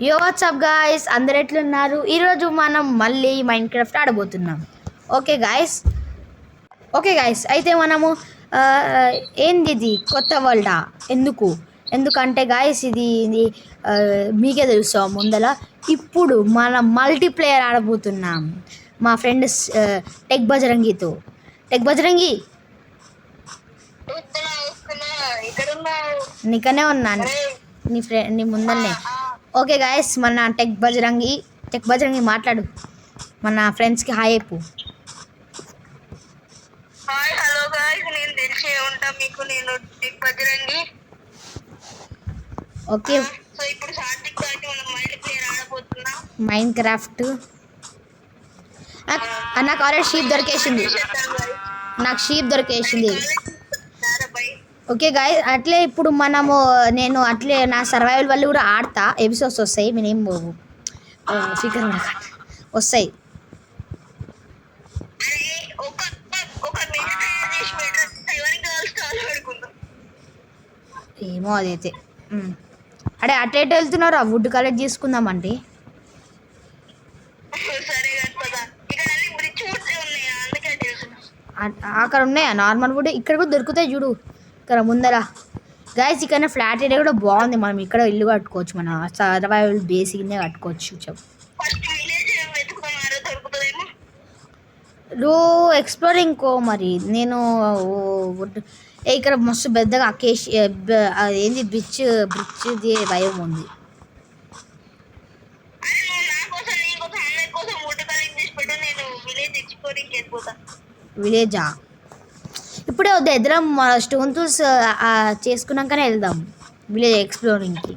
యో WhatsApp guys, అందరు ఎట్లున్నారు? ఈరోజు మనం మళ్ళీ మైండ్ క్రాఫ్ట్ ఆడబోతున్నాం. ఓకే గాయస్ అయితే మనము ఆ, ఏంది ఇది కొత్త వరల్డా? ఎందుకంటే గాయస్ ఇది మీకే తెలుసా ముందల. ఇప్పుడు మనం మల్టీప్లేయర్ ఆడబోతున్నాం మా ఫ్రెండ్ టెక్ బజరంగితో. టెక్ బజరంగి, నీకనే ఉన్నాను, నీ ముందరనే. ఓకే గాయస్, మన టెక్ బజరంగి మాట్లాడు, మన ఫ్రెండ్స్కి హాయ్ చెప్పు. హాయ్ హలో గాయ్స్, నేను తెలిసే ఉంటా మీకు. నేను టెక్ బజరంగి. ఓకే, సో ఇప్పుడు సాత్విక్ తోటి మనం మల్టీ ప్లేయర్ ఆడబోతున్నాం మైండ్ క్రాఫ్ట్. నాకు ఆల్రెడీ షీప్ దొరికేసింది, ఓకే గాయస్, అట్లే ఇప్పుడు మనము నేను అట్లే నా సర్వైవల్ వల్ల కూడా ఆడతా. ఎపిసోడ్స్ వస్తాయి, నేనేం పోవు, ఫికర్ వస్తాయి. ఏమో అదైతే. అడే అటు ఎటు వెళ్తున్నారు? ఆ వుడ్ కలెక్ట్ చేసుకుందామంటే. అక్కడ ఉన్నాయా నార్మల్ వుడ్? ఇక్కడ కూడా దొరుకుతాయి చూడు, ఇక్కడ ముందర. గాయస్ ఇక్కడ ఫ్లాట్ ఏరియా కూడా బాగుంది, మనం ఇక్కడ ఇల్లు కట్టుకోవచ్చు, మన సర్వైవల్ బేసిక్నే కట్టుకోవచ్చు. రో ఎక్స్ప్లోరింగ్ కో మరి నేను ఇక్కడ మస్తు పెద్దగా ఏంది బ్రిడ్జ్ది భయం ఉంది. విలేజా? ఇప్పుడే వద్దు, ఇద్దరం స్టోన్ టూల్స్ చేసుకున్నాకనే వెళ్దాం విలేజ్ ఎక్స్ప్లోరింగ్కి.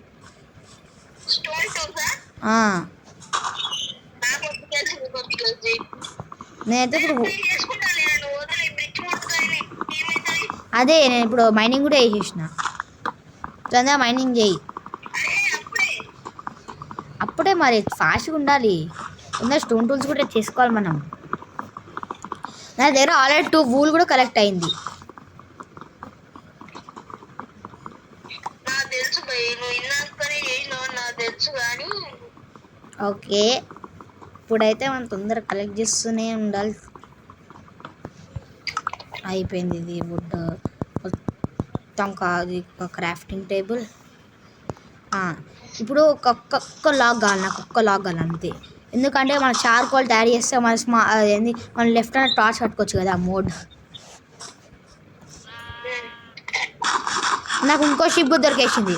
నేనైతే ఇప్పుడు అదే నేను ఇప్పుడు మైనింగ్ కూడా వేసేసిన. తొందరగా మైనింగ్ చేయి, అప్పుడే మరి ఫాస్ట్గా ఉండాలి. తొందర స్టోన్ టూల్స్ కూడా చేసుకోవాలి మనం. నా దగ్గర ఆల్రెడీ 2 వూల్ కూడా కలెక్ట్ అయింది. ఓకే, ఇప్పుడైతే మనం తొందరగా కలెక్ట్ చేస్తూనే ఉండాలి. అయిపోయింది ఇది వుడ్ మొత్తం కాదు, క్రాఫ్టింగ్ టేబుల్. ఇప్పుడు ఒక్క లాగ్ కావాలి, నాకు ఒక్క లాగ్ కావాలి అంతే. ఎందుకంటే మన చార్కోల్ తయారు చేస్తే ఏంది మనం లెఫ్ట్ హ్యాండ్ టార్చ్ కట్టుకోవచ్చు కదా ఆ మోడ్. నాకు ఇంకో షిప్ దొరికేసింది.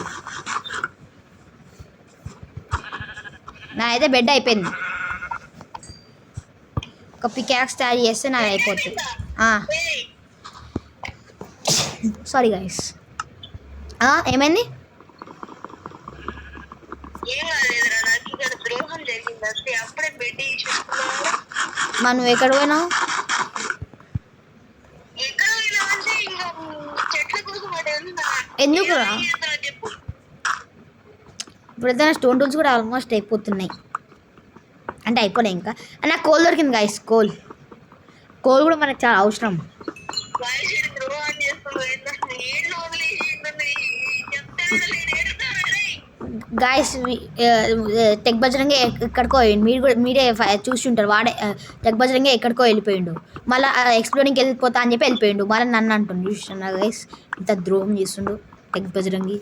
నా అయితే బెడ్ అయిపోయింది. ఒక పికాక్స్ తయారు చేస్తే నాది అయిపోతుంది. సారీ గైస్, ఏమైంది? మనం ఎక్కడ పోయినావు? ఎందుకు? ఇప్పుడు ఏదైనా స్టోన్ టూల్స్ కూడా ఆల్మోస్ట్ అయిపోతున్నాయి, అంటే అయిపోయినాయి. ఇంకా నాకు కోల్ దొరికింది గైస్. కోల్ కూడా మనకు చాలా అవసరం. గాయస్ టెక్ బజరంగే ఎక్కడికో మీరే చూసి ఉంటారు. వాడే టెక్ బజరంగే ఎక్కడికో వెళ్ళిపోయిండు, మళ్ళీ ఎక్స్ప్లోరింగ్కి వెళ్ళిపోతా అని చెప్పి వెళ్ళిపోయిండు. మళ్ళీ నన్ను అంటుండు, చూస్తున్నా గైస్ ఇంత ద్రోహం చేస్తుండు టెక్ బజరంగి.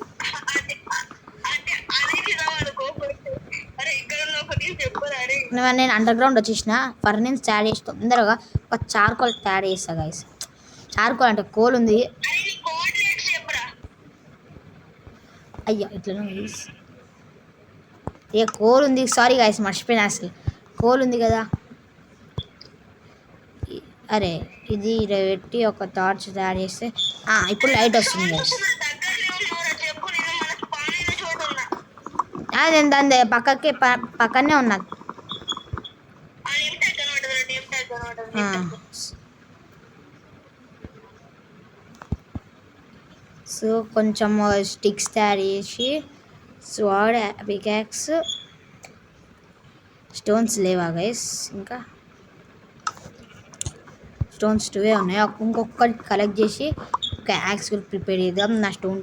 నేను అండర్ గ్రౌండ్ వచ్చేసిన, ఫర్నిన్స్ తయారు చేసి తొందరగా ఒక చార్కోల్ తయారు చేస్తా గైస్. చార్కోల్ అంటే కోల్ ఉంది. అయ్యా ఇట్లా ఏ కోల్ ఉంది, సారీ గైస్ మర్చిపోయినా. అసలు కోల్ ఉంది కదా. అరే ఇది పెట్టి ఒక టార్చ్ తయారు చేస్తే ఇప్పుడు లైట్ వస్తుంది గైస్. నేను దాని పక్కనే ఉన్నా. సో కొంచెం స్టిక్స్ తయారు చేసి స్వాడ్, పికాక్స్, స్టోన్స్ లేవా గైస్? ఇంకా స్టోన్స్ 2 ఉన్నాయి. ఇంకొకటి కలెక్ట్ చేసి ఒక యాక్స్ కూడా ప్రిపేర్ చేద్దాం. నా స్టోన్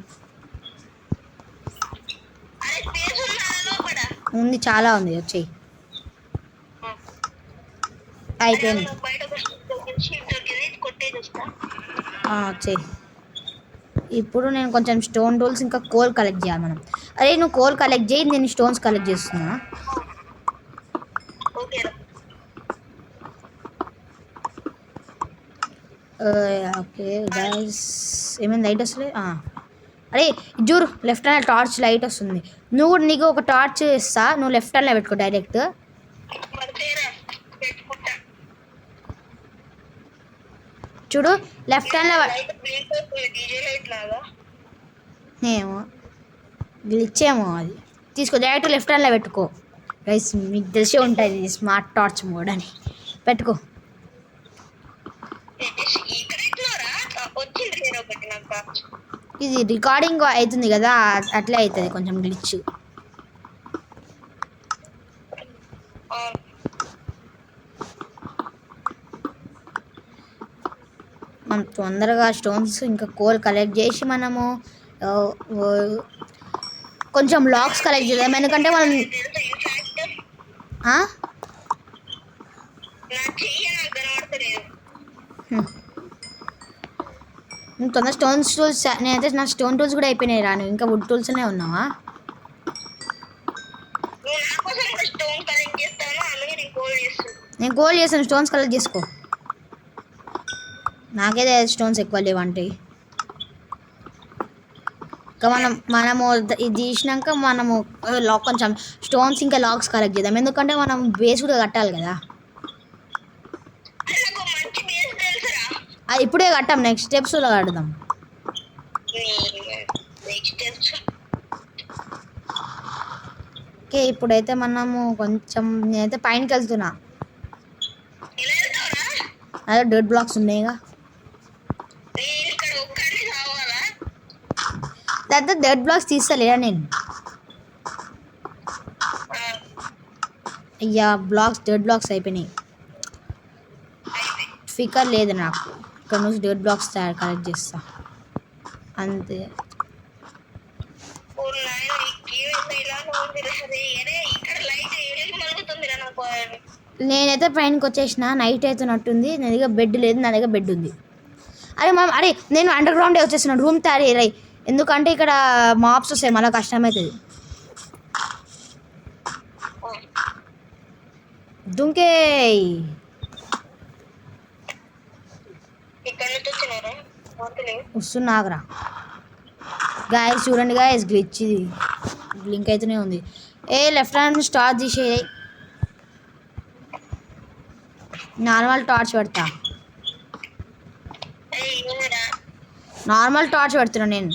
ఉంది, చాలా ఉంది, వచ్చేయి. అయిపోయింది. బయట ఒక షీట్ దొరికింది, కొట్టేది వస్తా. వచ్చేయి. ఇప్పుడు నేను కొంచెం స్టోన్ టూల్స్ ఇంకా కోల్ కలెక్ట్ చేయాలి మనం. అరే నువ్వు కోల్ కలెక్ట్ చేయి, నేను స్టోన్స్ కలెక్ట్ చేస్తున్నా. ఓకేరా. ఓకే గైస్, ఏమైనా లైట్ వస్తుంది. అరే జూరు, లెఫ్ట్ హ్యాండ్ టార్చ్ లైట్ వస్తుంది. నువ్వు కూడా నీకు ఒక టార్చ్ ఇస్తా, నువ్వు లెఫ్ట్ హ్యాండ్లో పెట్టుకో డైరెక్ట్. చూడు లెఫ్ట్ హ్యాండ్లో ఏమో గ్లిచ్చేమో అది. తీసుకో డైరెక్ట్ లెఫ్ట్ హ్యాండ్లో పెట్టుకో గైస్, మీకు తెలిసే ఉంటుంది స్మార్ట్ టార్చ్ మోడ్ అని. పెట్టుకో. ఇది రికార్డింగ్ అవుతుంది కదా, అట్లే అవుతుంది కొంచెం గ్లిచ్. మనం తొందరగా స్టోన్స్ ఇంకా కోల్ కలెక్ట్ చేసి మనము కొంచెం లాక్స్ కలెక్ట్ చేద్దాం. ఎందుకంటే మనం తొందర స్టోన్స్ టూల్స్, నేనైతే నా స్టోన్ టూల్స్ కూడా అయిపోయినాయి రా. నువ్వు ఇంకా వుడ్ టూల్స్నే ఉన్నావా? నేను గోల్ చేస్తాను, స్టోన్స్ కలెక్ట్ చేసుకో. నాకైతే స్టోన్స్ ఎక్కువ లేవంటే. ఇంకా మనము ఇది తీసినాక మనము లాక్ కొంచెం స్టోన్స్ ఇంకా లాక్స్ కలెక్ట్ చేద్దాం. ఎందుకంటే మనం బేస్ కూడా కట్టాలి కదా. అది ఇప్పుడే కట్టాం, నెక్స్ట్ స్టెప్స్లో కడదాం. ఓకే, ఇప్పుడైతే మనము కొంచెం, నేనైతే పైనకి వెళ్తున్నా. అదే డెడ్ బ్లాక్స్ ఉన్నాయిగా. దాంతో డెడ్ బ్లాక్స్ తీస్తలేదా నేను? అయ్యా బ్లాక్స్, డెడ్ బ్లాక్స్ అయిపోయినాయి. ఫికర్ లేదు నాకు. ఇక్కడ నుంచి డెడ్ బ్లాక్స్ కలెక్ట్ చేస్తా అంతే. నేనైతే పైనకి వచ్చేసిన, నైట్ అవుతున్నట్టుంది. నా దగ్గర బెడ్ లేదు, నా దగ్గర బెడ్ ఉంది. అరే నేను అండర్ గ్రౌండే వచ్చేస్తున్నాను, రూమ్ తయారయ్యాయి. ఎందుకంటే ఇక్కడ మాప్స్ వస్తాయి, మళ్ళీ కష్టమవుతుంది. దుంకే వస్తున్నాగరా గాయస్. చూడండి గాయస్, గ్లిచ్ ఇది బ్లింక్ అయితేనే ఉంది. లెఫ్ట్ హ్యాండ్ స్టార్ట్ తీసే, నార్మల్ టార్చ్ పెడతా. నార్మల్ టార్చ్ పెడుతున్నా నేను.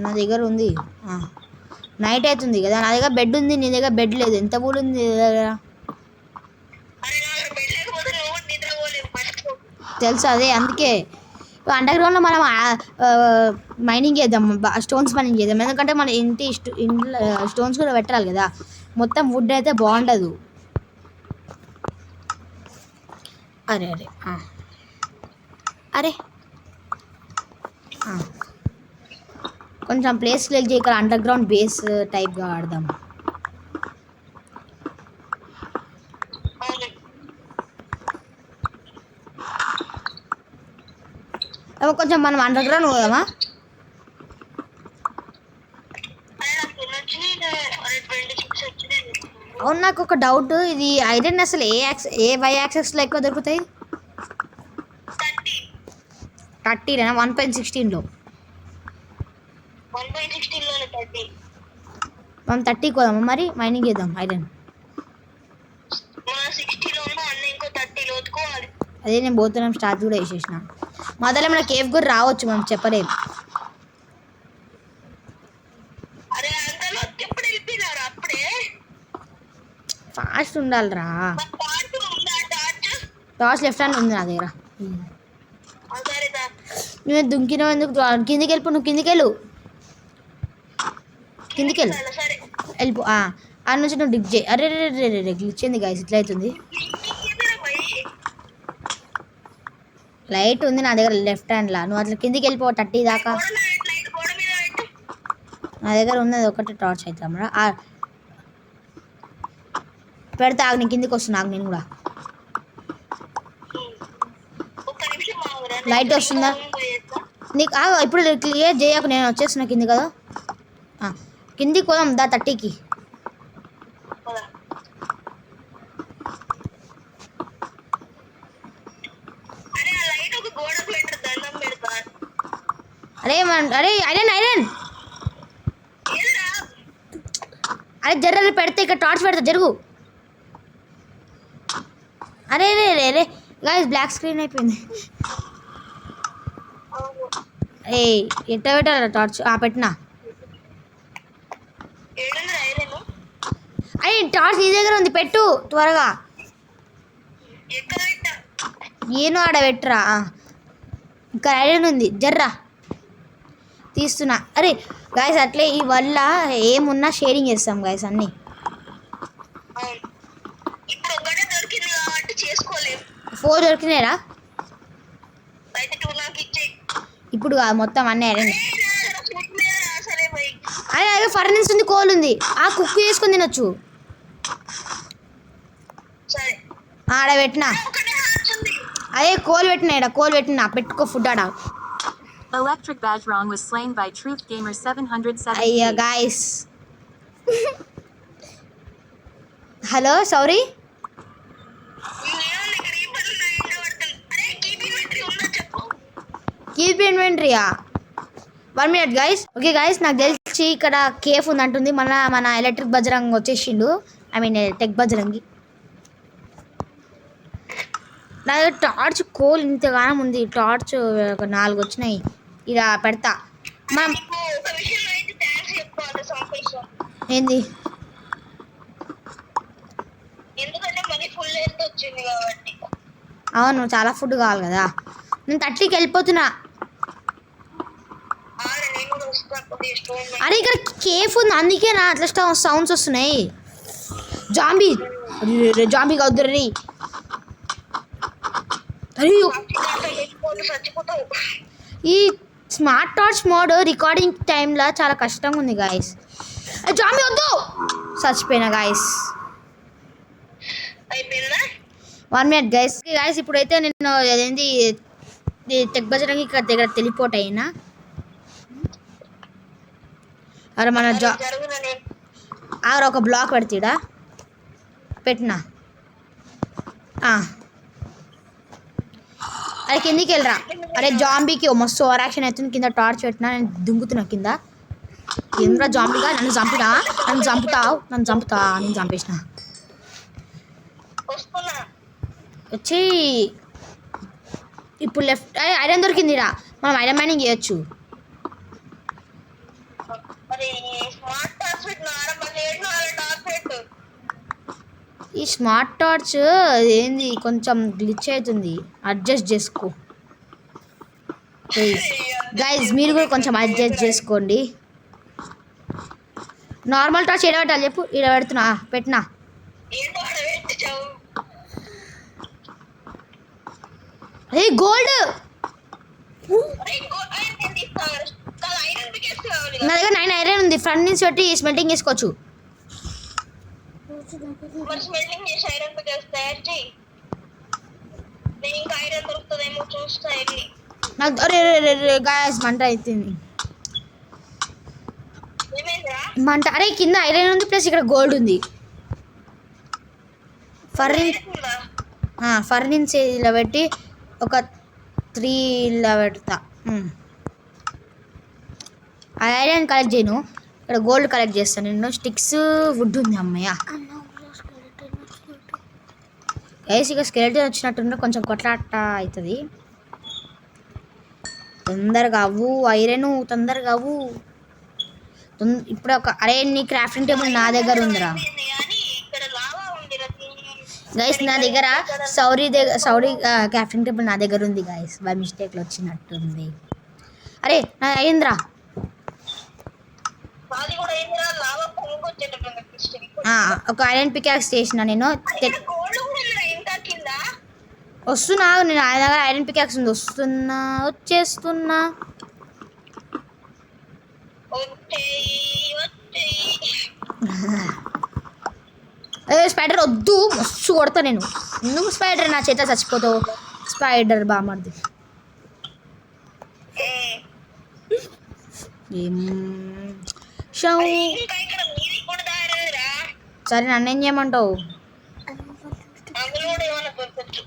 నా దగ్గర ఉంది. నైట్ అవుతుంది కదా, నా దగ్గర బెడ్ ఉంది, నీ దగ్గర బెడ్ లేదు. ఎంత పూలు ఉంది నీ దగ్గర తెలుసు. అదే అందుకే అండర్ గ్రౌండ్లో మనం మైనింగ్ చేద్దాం, స్టోన్స్ మైనింగ్ చేద్దాం. ఎందుకంటే మన ఇంట్లో స్టోన్స్ కూడా పెట్టాలి కదా. మొత్తం వుడ్ అయితే బాగుండదు. అరే అరే అరే కొంచెం ప్లేస్ లెక్ ఇక్కడ అండర్ గ్రౌండ్ బేస్ టైప్గా ఆడదాం. కొంచెం మనం అండర్ గ్రౌండ్ పోదామా? అవును, నాకు ఒక డౌట్. ఇది ఐరన్ అసలు ఏ వై యాక్సెస్లో ఎక్కువ దొరుకుతాయి? 30 1.16లో. మనం 30 పోదామా మరి? మైనింగ్ చేద్దాం ఐరన్. అదే నేను పోతున్నాం, స్టార్ట్ కూడా వేసేసిన. మొదలు మన కేఫ్ కూడా రావచ్చు, మనం చెప్పలేం. ఫాస్ట్ ఉండాలిరా. టార్చ్ లెఫ్ట్ హ్యాండ్ ఉంది నా దగ్గర. నువ్వు దుంకినావు ఎందుకు? కిందికి వెళ్ళిపో, నువ్వు కిందికి వెళ్ళు, కిందికి వెళ్ళు, వెళ్ళిపో. ఆ నుంచి నువ్వు డిగ్ చేయి. అరే రే రే గ్లిచ్చింది గాయస్, ఇట్లా అవుతుంది. లైట్ ఉంది నా దగ్గర లెఫ్ట్ హ్యాండ్లా. నువ్వు అట్లా కిందికి వెళ్ళిపో 30 దాకా. నా దగ్గర ఉన్నది ఒకటి టార్చ్ అయితే అమ్మరా పెడతా ఆగు, నేను కిందికి వస్తున్నా ఆగు నేను కూడా. ఒక్క నిమిషం ఆగురా, లైట్ వస్తుందా నీకు? ఇప్పుడు క్లియర్ చేయకు, నేను వచ్చేస్తున్నా కింది కదా. కిందికి పోదాం దా 30కి. అరే ఆ లైట్ ఒక గోడకు పెట్టరు, దండం పెడతా. అరే అరే ఐరన్ ఏదిరా? అరే జర్ర పెడితే ఇక్కడ టార్చ్ పెడతా జరుగు. అరే రే రే రే గాయస్ బ్లాక్ స్క్రీన్ అయిపోయింది. అవును. ఏ ఎట్ట పెట్టారా టార్చ్? పెట్టినా. ఏడుందిరా ఐరన్? అరే టార్చ్ నీ దగ్గర ఉంది, పెట్టు త్వరగా. ఎక్కడ పెట్టా? ఏనో ఆడ పెట్టరా. ఇక్కడ ఐరన్ ఉంది, జర్రా తీస్తున్నా. అరే గాయస్ అట్లే ఈ వల్ల ఏమున్నా షేరింగ్ చేస్తాం గాయస్ అన్నీ. అవును. ఇప్పుడు ఒక్కటే దొరికింది కాబట్టి చేసుకోలేము. 4 దొరికినాయిరా. అయితే 2 నాకు ఇచ్చేయి. ఇప్పుడు కాదు, మొత్తం అన్నీ ఐరన్. సరే బై. అదే అదే ఫర్నిచర్ ఉంది, కోల్ ఉంది, కుక్ చేసుకొని తినొచ్చు. సరే ఆడ పెట్టినా. ఒకటే హార్ట్ ఉంది. అదే కోల్ పెట్టినా, ఇక్కడ కోల్ పెట్టినా, పెట్టుకో ఫుడ్ ఆడ. Electric Bajrang was slain by Truth Gamer 770. అయ్యా గాయస్. Hello sorry. ఏమన్నా ఇక్కడ ఈ పనులు నా ఇంట్లో పడతాను. అరే కీప్ ఇన్వెంటరీ ఉందా చెప్పు. కీప్ ఇన్వెంటరీయా? 1 minute గైస్. ఓకే గైస్, నాకు తెలిసి ఇక్కడ కేఫ్ ఉంది అంటుంది. మన ఎలక్ట్రిక్ బజరంగ్ వచ్చేసిండు, ఐ మీన్ టెక్ బజరంగి. నా దగ్గర టార్చ్ కోల్ ఇంతగానం ఉంది, టార్చ్ ఒక 4 వచ్చినాయి. ఇలా పెడతా. నీకు ఒక విషయంలో అయితే థ్యాంక్స్ చెప్పుకోవాలి సంతోషం. ఏంది? ఎందుకంటే మనీ ఫుల్ హెల్త్ వచ్చింది కాబట్టి. అవును, చాలా ఫుడ్ కావాలి కదా. నేను 30కి వెళ్ళిపోతున్నా. నేను కూడా వస్తాను స్టోన్. అరే ఇక్కడ కేఫ్ ఉంది, అందుకే నా అట్లా సౌండ్స్ వస్తున్నాయి. జాంబీ జాంబీ కావద్దు రీ. అయ్యో చచ్చిపోతావు. ఈ స్మార్ట్ టార్చ్ మోడ్ రికార్డింగ్ టైంలో చాలా కష్టంగా ఉంది గాయస్. జాంబీ వద్దు, చచ్చిపోయినా గాయస్. అయిపోయిందా? 1 minute గైస్. గాయస్ ఇప్పుడైతే నేను అదేంటి టెక్ బజరంగి ఇక్కడ దగ్గర టెలిపోర్ట్ అయినా. అరే మన ఆగర ఒక బ్లాక్ పెడతాడా, పెట్టినా. అరే కిందికి వెళ్ళరా. అరే జాంబీకి మస్తు ఓవర్ యాక్షన్ అవుతుంది. కింద టార్చ్ పెట్టినా, నేను దుంగుతున్నా కింద. ఎందుకు జాంబీగా నన్ను చంపుతా, నన్ను చంపుతా, నేను చంపేసిన. వచ్చి ఇప్పుడు లెఫ్ట్ ఐరన్ దొరికిందిరా, మనం ఐరన్ మైనింగ్ చేయొచ్చు. ఈ స్మార్ట్ టార్చ్ ఏంది కొంచెం గ్లిచ్ అవుతుంది, అడ్జస్ట్ చేసుకో గైజ్. మీరు కూడా కొంచెం అడ్జస్ట్ చేసుకోండి. నార్మల్ టార్చ్ ఏడ పెట్టాలి చెప్పు? ఈడ పెడుతున్నా, పెట్టినా. ఏ గోల్డ్ నా దగ్గర 9 ఐరన్ ఉంది. ఫ్రంట్ నుంచి పెట్టి స్మెల్టింగ్ చేసుకోవచ్చు. స్మెల్టింగ్ చేసి ఐరన్ పికెల్స్ తయారు చేయి. నేను ఇంకా ఐరన్ దొరుకుతుందేమో చూస్తా వెళ్ళి. నాకు అరే గాయస్ మంట అవుతుంది. మంట. అరే కింద ఐరన్ ఉంది, ప్లస్ ఇక్కడ గోల్డ్ ఉంది. ఫర్నిన్స్ ఇలా పెట్టి ఒక 3 ఇలా పెడతా. ఐరన్ కలెక్ట్ చేయను, ఇక్కడ గోల్డ్ కలెక్ట్ చేస్తాను నేను. స్టిక్స్ వుడ్ ఉంది అమ్మయ్య. గైస్ ఇక స్కెలెటన్ వచ్చినట్టుంటే కొంచెం కొట్లాట అవుతుంది. తొందరగా అవ్వు ఐరన్, తొందరగా అవ్వు. ఇప్పుడు ఒక అరే నీ క్రాఫ్టింగ్ టేబుల్ నా దగ్గర ఉందిరా గైస్. నా దగ్గర సౌరీ క్రాఫ్టింగ్ టేబుల్ నా దగ్గర ఉంది గైస్. బై మిస్టేక్లో వచ్చినట్టుంది. అరే నా అయిందిరా. ఒక ఐరన్ పికాక్స్ చేసిన నేను. వస్తున్నా, నేను ఆయన దగ్గర ఐరన్ పికాక్స్ ఉంది. వచ్చేస్తున్నా. స్పైడర్ వద్దు, మస్తు కొడతా నేను. నువ్వు స్పైడర్ నా చేత చచ్చిపోతావు. స్పైడర్ బామర్ది. ఏం షౌ. ఇంకా ఇక్కడ మీది కూడా దారేరా. సరే నన్ను ఏం చేయమంటావు? అందులో కూడా ఏమైనా దొరకచ్చు.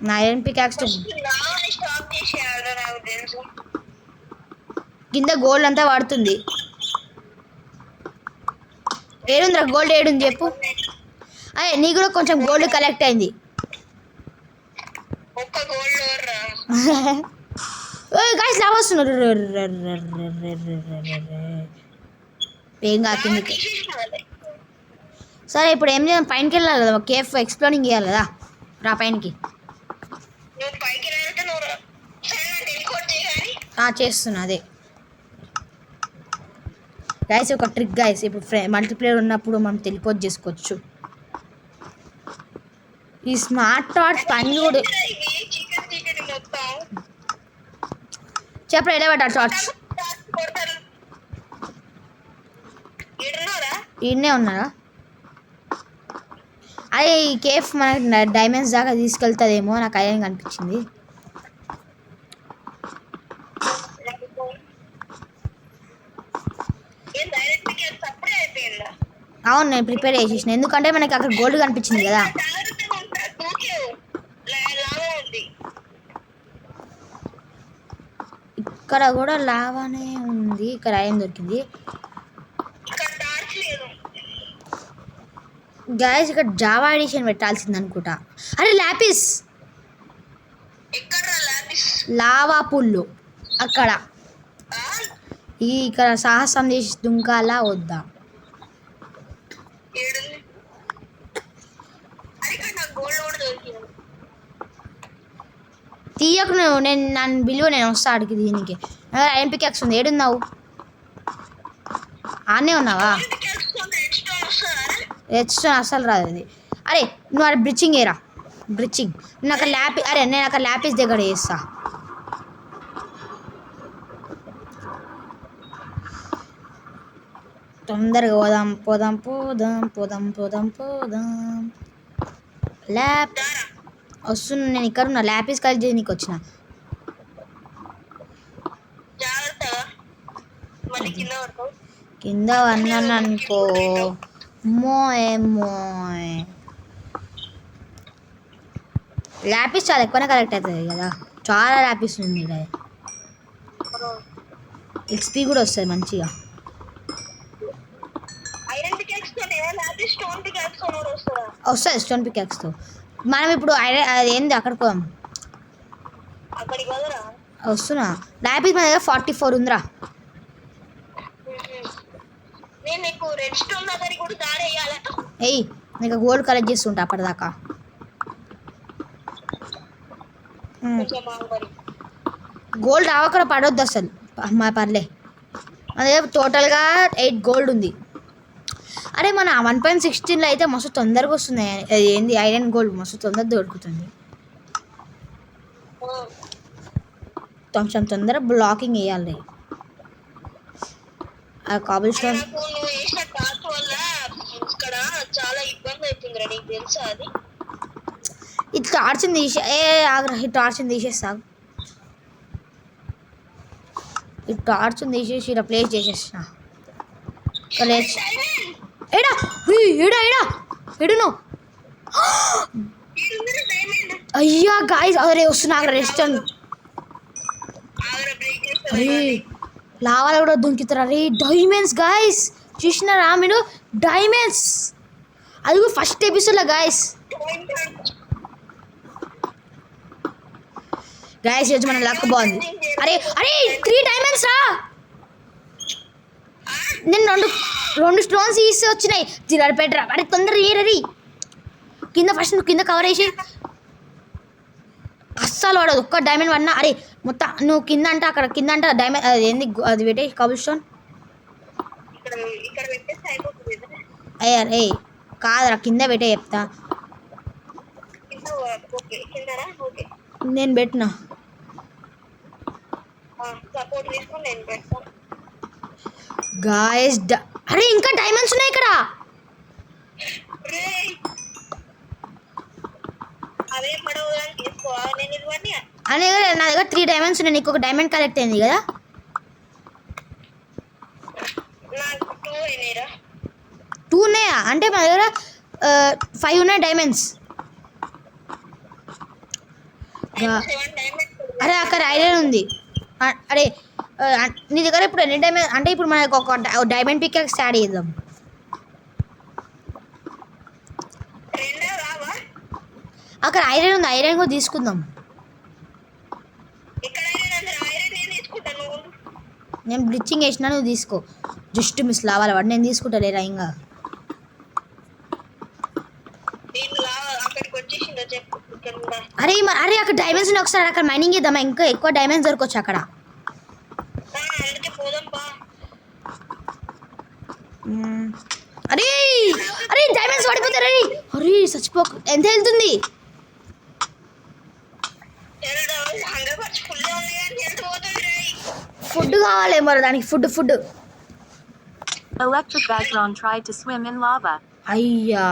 నా ఐరన్ పికాక్స్ నాని స్టాప్ చేసేయాలరా నాకు తెలుసు. కింద గోల్డ్ అంతా పడుతుంది. ఏడుందిరా గోల్డ్? ఏడుంది చెప్పు. అయ్యే నీ కూడా కొంచెం గోల్డ్ కలెక్ట్ అయింది. ఒక్క గోల్డ్ రా. గాయస్ లాగా వస్తున్నారు. ఏం కాకింది. సరే ఇప్పుడు ఏం చేద్దాం? పైనకి వెళ్ళాలి కదా, కేఫ్ ఎక్స్ప్లోరింగ్ చేయాలి కదా. రా పైనకి. నువ్వు పైకి వెళ్తే నువ్వు టెలిపోర్ట్ చేయాలి. చేస్తున్నా అదే. గైస్ ఒక ట్రిక్ గైస్, ఇప్పుడు మల్టీప్లేయర్ ఉన్నప్పుడు మనం టెలిపోర్ట్ చేసుకోవచ్చు. ఈ స్మార్ట్ టార్చ్ పని కూడా చికెన్ చికెన్ మొత్తం చెప్పరా ఎలా పడ్డా టార్చ్? ఈడనే ఉన్నారా? అదే ఈ కేఫ్ మనకి డైమండ్స్ దాకా తీసుకెళ్తుందేమో నాకు అయ్యని కనిపించింది. అవును నేను ప్రిపేర్ చేసేసిన, ఎందుకంటే మనకి అక్కడ గోల్డ్ కనిపించింది కదా. ఇక్కడ కూడా లావానే ఉంది. ఇక్కడ ఏం దొరికింది గాయస్? ఇక్కడ జావా ఎడిషన్ పెట్టాల్సింది అనుకుంటా. అరే లాపిస్, లావా పుల్లు అక్కడ. ఇక్కడ సాహసం చేసి దుంకాలా వద్దా? తీయకు నువ్వు, నేను నన్ను బిలువ, నేను వస్తా అడిగి దీనికి. ఐరన్ పికాక్స్ ఉంది. ఏడున్నావు? ఆనే ఉన్నావా? రెడ్ స్టోన్ అస్సలు రాదు అది. అరే నువ్వు అక్కడ బ్రిడ్జింగ్ ఏరా, బ్రిడ్జింగ్. నేను అక్కడ నేను అక్కడ ల్యాపిస్ దగ్గర చేస్తా. తొందరగా పోదాం పోదాం పోదాం పోదాం పోదాం పోదాం. ల్యాప్ వస్తున్నా, నేను ఇక్కడ ఉన్నా. ల్యాపిస్ కలిసి చేయడానికి వచ్చిన. కింద అన్నాను అనుకో. మోయ్ మోయ్ ల్యాపిస్ చాలా ఎక్కువనే కలెక్ట్ అవుతుంది కదా. చాలా ల్యాపిస్ ఉంది ఇక్కడ. ఎక్స్పీ కూడా వస్తుంది మంచిగా. వస్తుంది స్టోన్ పికాక్స్తో. మనం ఇప్పుడు అది ఏంది అక్కడికి పోదాం. వస్తున్నా. ల్యాపిస్ మన దగ్గర 44 ఉందిరా. ఏయ్ నీకు గోల్డ్ కలెక్ట్ చేస్తుంటా అప్పటిదాకా. గోల్డ్ రావక్కడ పడొద్దు అసలు. మా పర్లే, అదే టోటల్గా 8 గోల్డ్ ఉంది. అరే మన 1.16లో అయితే మస్తు తొందరగా వస్తున్నాయి. ఏంది ఐరన్ గోల్డ్ మస్తు తొందరగా దొరుకుతుంది. కొంచెం తొందర బ్లాకింగ్ వేయాలి. ఆ కాబుల్ స్టోన్ ఈ టార్చ్ని తీసే ఈ టార్చ్ని తీసేస్తా. ఈ టార్చ్ని తీసేసి ఇలా ప్లేస్ చేసేసిన. ఏడా ఏడా ఏడా ఎడును? అయ్యా గాయస్ అదే వస్తున్నా రెస్టారెంట్. అరే లావాలో కూడా దుంకితారు. అరే డైమండ్స్ గాయస్, చూసినారా మీరు? డైమండ్స్ అది కూడా ఫస్ట్ ఎపిసోడ్లో గాయస్. గాయస్ ఈరోజు మన లక్ బాగుంది. అరే అరే 3 డైమండ్స్ రా. నేను రెండు స్టోన్స్ తీసి వచ్చినాయి. జిరాడు పెట్టరా. అరే తొందర ఏరరి. కింద ఫస్ట్ నువ్వు కింద కవర్ వేసి. అస్సలు వాడదు ఒక్క డైమండ్ పడినా. అరే మొత్తం నువ్వు కింద అంటే అక్కడ కింద అంటే డైమండ్ అది ఏంది అది పెట్టే కబుల్ స్టోన్. అయ్యా రే కాదురా కింద పెట్టే చెప్తా. నేను పెట్టినా. గాయస్ అరే ఇంకా డైమండ్స్ ఉన్నాయి ఇక్కడ. రేయ్ అవే పడవు కానీ తీసుకో నేను ఇవన్నీ అనే నా దగ్గర 3 డైమండ్స్ ఉన్నాయి. నీకు ఒక డైమండ్ కలెక్ట్ అయింది కదా. నాకు 2 అయినాయిరా. 2 ఉన్నాయా అంటే మా దగ్గర 5 ఉన్నాయి డైమండ్స్. 7 డైమండ్స్. అరే అక్కడ ఐరన్ ఉంది. అరే నీ దగ్గర ఇప్పుడు ఎన్ని డైమండ్ అంటే ఇప్పుడు మనకు ఒక డైమండ్ పికాక్స్ యాడ్ చేద్దాం. రెండా రావా? అక్కడ ఐరన్ ఉంది, ఐరన్ కూడా తీసుకుందాం. ఇక్కడ ఐరన్ నేను తీసుకుంటాను. నేను బ్లిచ్చింగ్ వేసినా నువ్వు తీసుకో. జస్ట్ మిస్ లావాలి వాడు, నేను తీసుకుంటా లేరా ఇంకా. నేను అక్కడికి వచ్చేసిందో చెప్పు. అరే అరే అక్కడ డైమండ్స్ ఉన్నాయి, ఒకసారి అక్కడ మైనింగ్ చేద్దామా? ఇంకా ఎక్కువ డైమండ్స్ దొరకొచ్చు అక్కడ. అందుకే పోదాం బా. అరే అరే డైమండ్స్ పడిపోతారు. అరే అరే చచ్చిపో. ఎంత వెళ్తుంది? ఫుడ్ కావాలి మరి దానికి. Food Electric Background tried to swim in lava. అయ్యా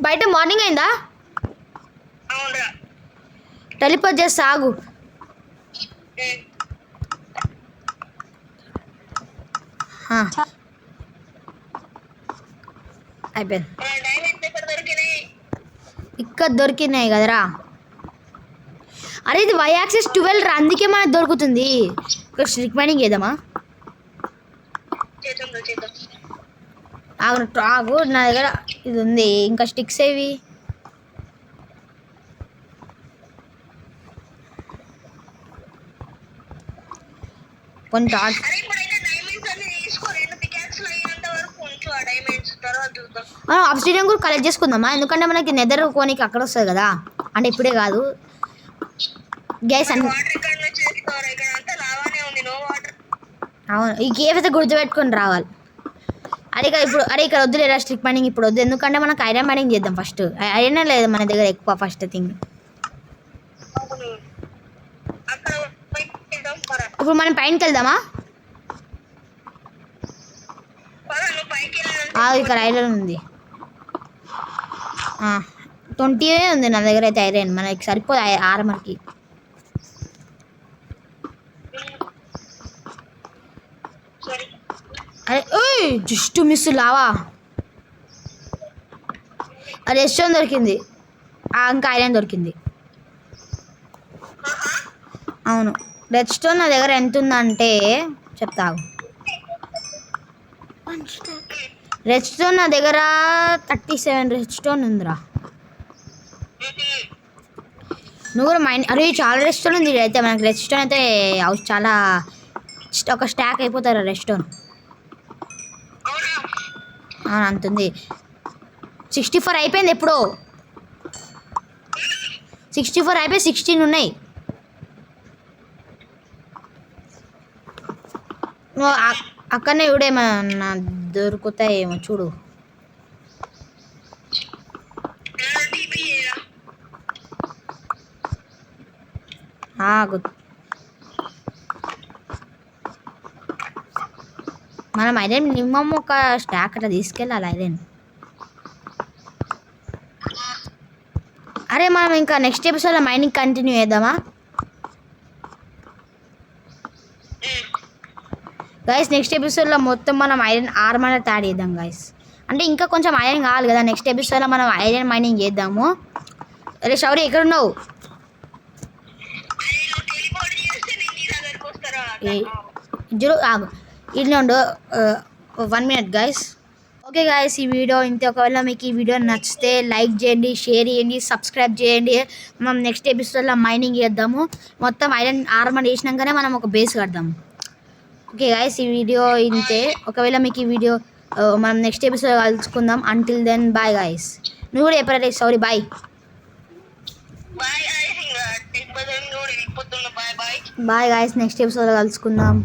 బయట మార్నింగ్ అయిందా? అవునరా. టెలిపోర్ట్ చేస్తా ఆగు. అయిపోయింది. డైమండ్స్ ఎక్కడ దొరికినాయి? ఇక్కడ దొరికినాయి కదరా. అరే ఇది వై యాక్సిస్ 12 రా, అందుకే మనకు దొరుకుతుంది. ఇక్కడ స్ట్రిక్ మైనింగ్ చేద్దామా? చేద్దాం. ఆగు నా దగ్గర ఇది ఉంది. ఇంకా స్టిక్స్ ఏవి? కొన్ని టార్చ్. అరే ఇప్పుడైతే డైమండ్స్ అన్ని తీసుకో. 2 పికాక్స్ అయ్యేంత వరకు ఉంచు. ఆ డైమండ్స్ తర్వాత చూద్దాం. మనం ఆబ్సిడియన్ కూడా కలెక్ట్ చేసుకుందామా? ఎందుకంటే మనకి నెదర్ కోనికి అక్కడ వస్తుంది కదా. అంటే ఇప్పుడే కాదు గైస్. వాటర్ ఇక్కడ నుంచి తీసుకోరా. ఇక్కడ అంతా లావానే ఉంది. No water. అవును ఈ కేవ్ అయితే గుర్తుపెట్టుకొని రావాలి. అరే ఇక్కడ వద్దులేరా స్ట్రిక్ మైనింగ్ ఇప్పుడు వద్దు. ఎందుకంటే మనకు ఐరన్ మైనింగ్ చేద్దాం ఫస్ట్. ఐరన్ లేదు మన దగ్గర ఎక్కువ ఫస్ట్ థింగ్. అక్కడ ఇప్పుడు మనం పైనకి వెళ్దామా? నువ్వు పైకి వెళ్ళాలి. ఇక్కడ ఐరన్ ఉంది. 20 ఉంది నా దగ్గర అయితే ఐరన్. మనకి సరిపోదు ఆర్మర్కి. అరే జస్ట్ మిస్ లావా. అది రెస్టోన్ దొరికింది. ఇంకా ఐరన్ దొరికింది. అవును రెడ్ స్టోన్ నా దగ్గర ఎంత ఉందంటే చెప్తావు. రెడ్ స్టోన్ నా దగ్గర 37 రెడ్ స్టోన్ ఉందిరా. నువ్వు కూడా అరే చాలా రెడ్ స్టోన్ ఉంది. అయితే మనకి రెడ్ స్టోన్ అయితే చాలా ఒక స్టాక్ అయిపోతారు రెడ్ స్టోన్. అంతుంది. 64 అయిపోయింది ఎప్పుడో. 64 అయిపోయి 16 ఉన్నాయి. అక్కడనే ఇవిడేమన్నా దొరుకుతాయేమో చూడు. మనం ఐరన్ మినిమం ఒక స్టాక్ అట్లా తీసుకెళ్ళాలి ఐరన్. అరే మనం ఇంకా నెక్స్ట్ ఎపిసోడ్లో మైనింగ్ కంటిన్యూ చేద్దామా గైస్? నెక్స్ట్ ఎపిసోడ్లో మొత్తం మనం ఐరన్ ఆర్మర్ యాడ్ చేద్దాం గైస్. అంటే ఇంకా కొంచెం ఐరన్ కావాలి కదా. నెక్స్ట్ ఎపిసోడ్లో మనం ఐరన్ మైనింగ్ చేద్దాము. అరే శౌర్య ఎక్కడున్నావు? ఆగు ఇట్లా ఉండు 1 minute గైస్. ఓకే గైస్ ఈ వీడియో ఇంతే. ఒకవేళ మీకు ఈ వీడియో నచ్చితే లైక్ చేయండి, షేర్ చేయండి, సబ్స్క్రైబ్ చేయండి. మనం నెక్స్ట్ ఎపిసోడ్లో మైనింగ్ చేద్దాము. మొత్తం ఐరన్ ఆర్మర్ చేసినాకనే మనం ఒక బేస్ కడదాము. ఓకే గైస్ ఈ వీడియో ఇంతే. ఒకవేళ మీకు ఈ వీడియో మనం నెక్స్ట్ ఎపిసోడ్ కలుసుకుందాం. Until then bye guys. నువ్వు కూడా చెప్పారు sorry bye. Bye guys next ఎపిసోడ్లో కలుసుకుందాం.